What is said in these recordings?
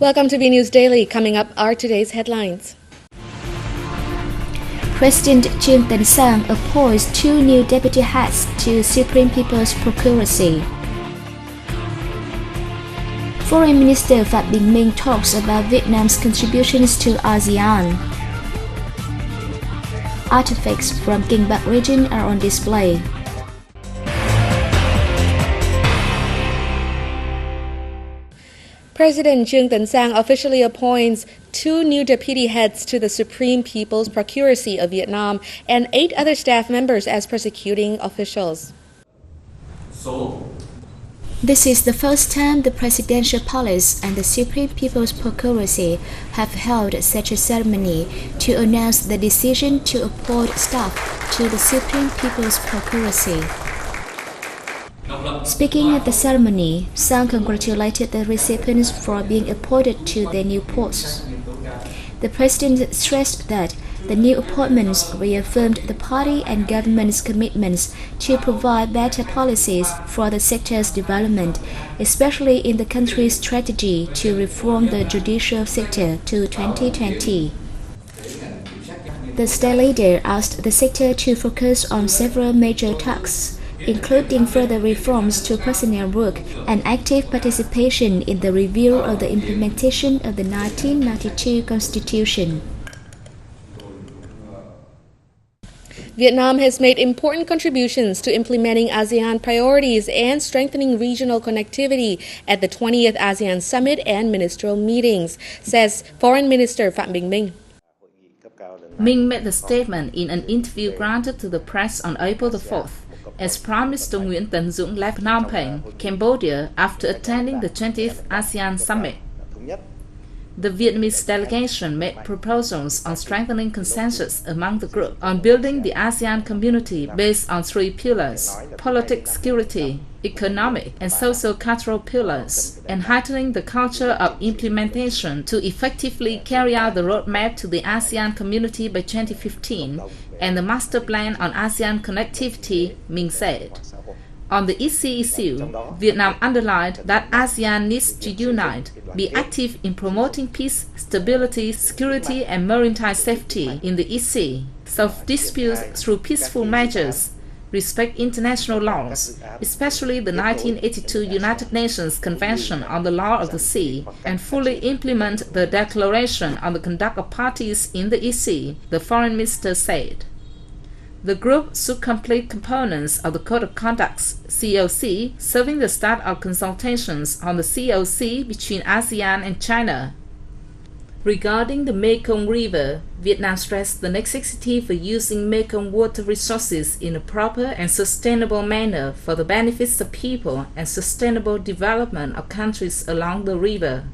Welcome to V News Daily. Coming up are today's headlines. President TRUYnh appoints 2 new deputy heads to Supreme People's Procuracy. Foreign Minister Phạm Bình Minh talks about Vietnam's contributions to ASEAN. Artifacts from Kinh Bắc region are on display. President TRUYnh officially appoints 2 new deputy heads to the Supreme People's Procuracy of Vietnam and 8 other staff members as prosecuting officials. This is the first time the Presidential Palace and the Supreme People's Procuracy have held such a ceremony to announce the decision to appoint staff to the Supreme People's Procuracy. Speaking at the ceremony, Sang congratulated the recipients for being appointed to their new posts. The President stressed that the new appointments reaffirmed the party and government's commitments to provide better policies for the sector's development, especially in the country's strategy to reform the judicial sector to 2020. The state leader asked the sector to focus on several major tasks, including further reforms to personnel work and active participation in the review of the implementation of the 1992 Constitution. Vietnam has made important contributions to implementing ASEAN priorities and strengthening regional connectivity at the 20th ASEAN Summit and ministerial meetings, says Foreign Minister Phạm Bình Minh. Minh made the statement in an interview granted to the press on April the 4th. As Prime Minister TRUYnh left Phnom Penh, Cambodia, after attending the 20th ASEAN Summit. The Vietnamese delegation made proposals on strengthening consensus among the group on building the ASEAN community based on 3 pillars: political security, economic and social-cultural pillars, and heightening the culture of implementation to effectively carry out the roadmap to the ASEAN community by 2015 and the master plan on ASEAN connectivity, Minh said. On the EC issue, Vietnam underlined that ASEAN needs to unite, be active in promoting peace, stability, security and maritime safety in the EC, solve disputes through peaceful measures, respect international laws, especially the 1982 United Nations Convention on the Law of the Sea, and fully implement the Declaration on the Conduct of Parties in the EC, the Foreign Minister said. The group should complete components of the Code of Conduct (COC), serving the start of consultations on the COC between ASEAN and China. Regarding the Mekong River, Vietnam stressed the necessity for using Mekong water resources in a proper and sustainable manner for the benefits of people and sustainable development of countries along the river.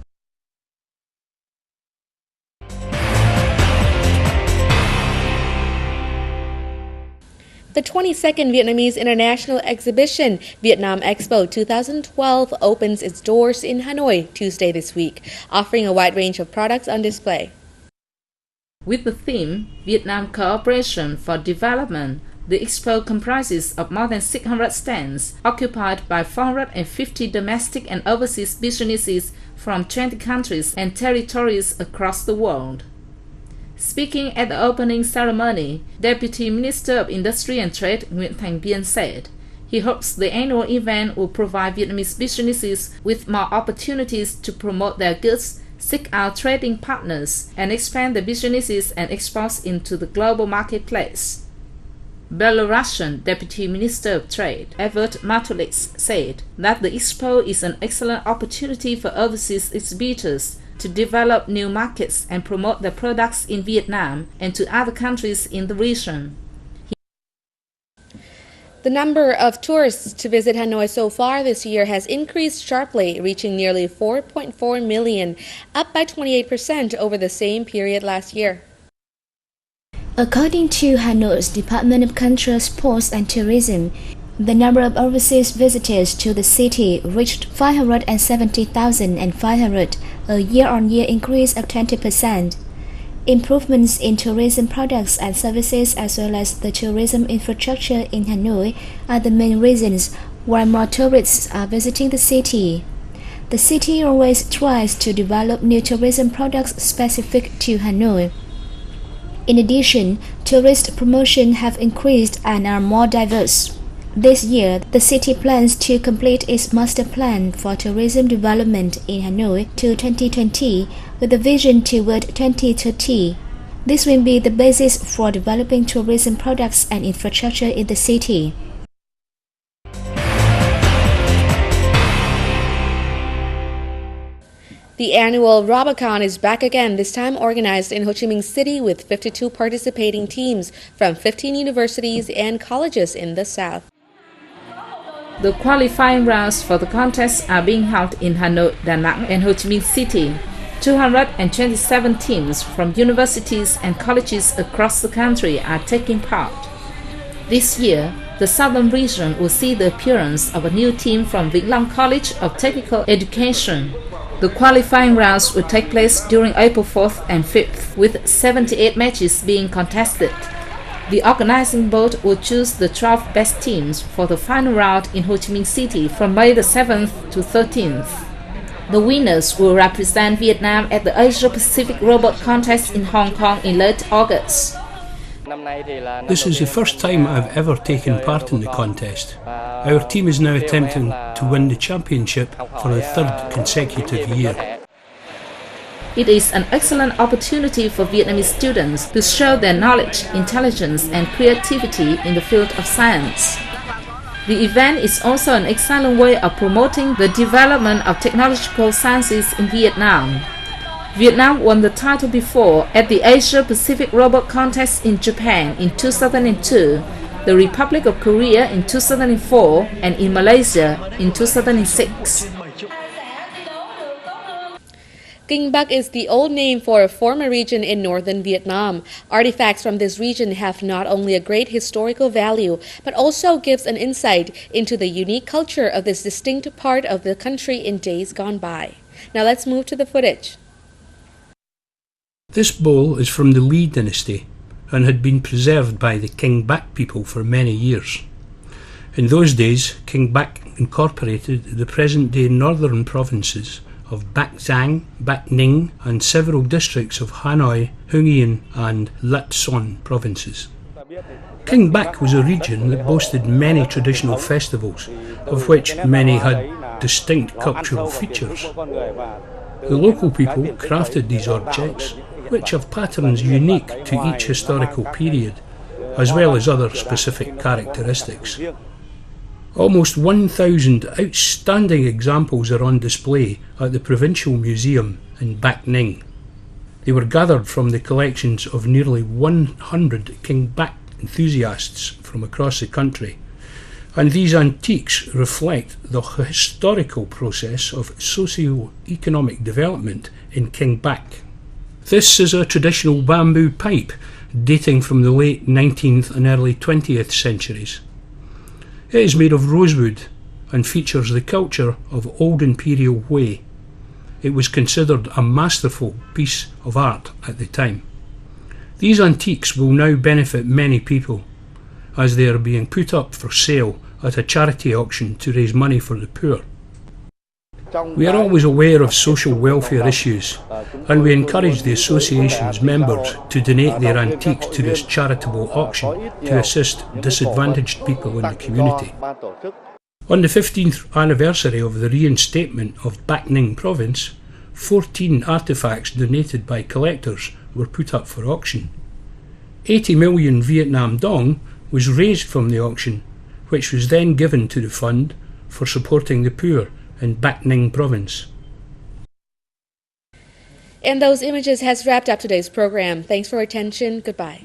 The 22nd Vietnamese International Exhibition, Vietnam Expo 2012, opens its doors in Hanoi Tuesday this week, offering a wide range of products on display. With the theme, Vietnam Cooperation for Development, the expo comprises of more than 600 stands, occupied by 450 domestic and overseas businesses from 20 countries and territories across the world. Speaking at the opening ceremony, Deputy Minister of Industry and Trade Nguyễn Thành Biên said he hopes the annual event will provide Vietnamese businesses with more opportunities to promote their goods, seek out trading partners, and expand their businesses and exports into the global marketplace. Belarusian Deputy Minister of Trade Evert Matuliks said that the expo is an excellent opportunity for overseas exhibitors to develop new markets and promote their products in Vietnam and to other countries in the region. The number of tourists to visit Hanoi so far this year has increased sharply, reaching nearly 4.4 million, up by 28% over the same period last year. According to Hanoi's Department of Culture, Sports and Tourism, the number of overseas visitors to the city reached 570,500, a year-on-year increase of 20%. Improvements in tourism products and services as well as the tourism infrastructure in Hanoi are the main reasons why more tourists are visiting the city. The city always tries to develop new tourism products specific to Hanoi. In addition, tourist promotion have increased and are more diverse. This year, the city plans to complete its master plan for tourism development in Hanoi to 2020 with a vision toward 2030. This will be the basis for developing tourism products and infrastructure in the city. The annual Robocon is back again, this time organized in Ho Chi Minh City with 52 participating teams from 15 universities and colleges in the south. The qualifying rounds for the contest are being held in Hanoi, Da Nang, and Ho Chi Minh City. 227 teams from universities and colleges across the country are taking part. This year, the southern region will see the appearance of a new team from Vĩnh Long College of Technical Education. The qualifying rounds will take place during April 4th and 5th, with 78 matches being contested. The organizing board will choose the 12 best teams for the final round in Ho Chi Minh City from May the 7th to 13th. The winners will represent Vietnam at the Asia Pacific Robot Contest in Hong Kong in late August. This is the first time I've ever taken part in the contest. Our team is now attempting to win the championship for the third consecutive year. It is an excellent opportunity for Vietnamese students to show their knowledge, intelligence, and creativity in the field of science. The event is also an excellent way of promoting the development of technological sciences in Vietnam. Vietnam won the title before at the Asia Pacific Robot Contest in Japan in 2002, the Republic of Korea in 2004, and in Malaysia in 2006. Kinh Bắc is the old name for a former region in northern Vietnam. Artifacts from this region have not only a great historical value, but also gives an insight into the unique culture of this distinct part of the country in days gone by. Now let's move to the footage. This bowl is from the Ly dynasty and had been preserved by the Kinh Bắc people for many years. In those days, Kinh Bắc incorporated the present-day northern provinces of Bac Giang, Bac Ninh, and several districts of Hanoi, Hưng Yên, and Lat Son provinces. Kinh Bắc was a region that boasted many traditional festivals, of which many had distinct cultural features. The local people crafted these objects, which have patterns unique to each historical period, as well as other specific characteristics. Almost 1,000 outstanding examples are on display at the Provincial Museum in Bac Ninh. They were gathered from the collections of nearly 100 Kinh Bắc enthusiasts from across the country, and these antiques reflect the historical process of socio-economic development in Kinh Bắc. This is a traditional bamboo pipe dating from the late 19th and early 20th centuries. It is made of rosewood and features the culture of Old Imperial Way. It was considered a masterful piece of art at the time. These antiques will now benefit many people, as they are being put up for sale at a charity auction to raise money for the poor. We are always aware of social welfare issues, and we encourage the association's members to donate their antiques to this charitable auction to assist disadvantaged people in the community. On the 15th anniversary of the reinstatement of Bac Ninh province, 14 artefacts donated by collectors were put up for auction. 80 million Vietnam dong was raised from the auction, which was then given to the fund for supporting the poor in Bac Ninh province. And those images has wrapped up today's program. Thanks for your attention. Goodbye.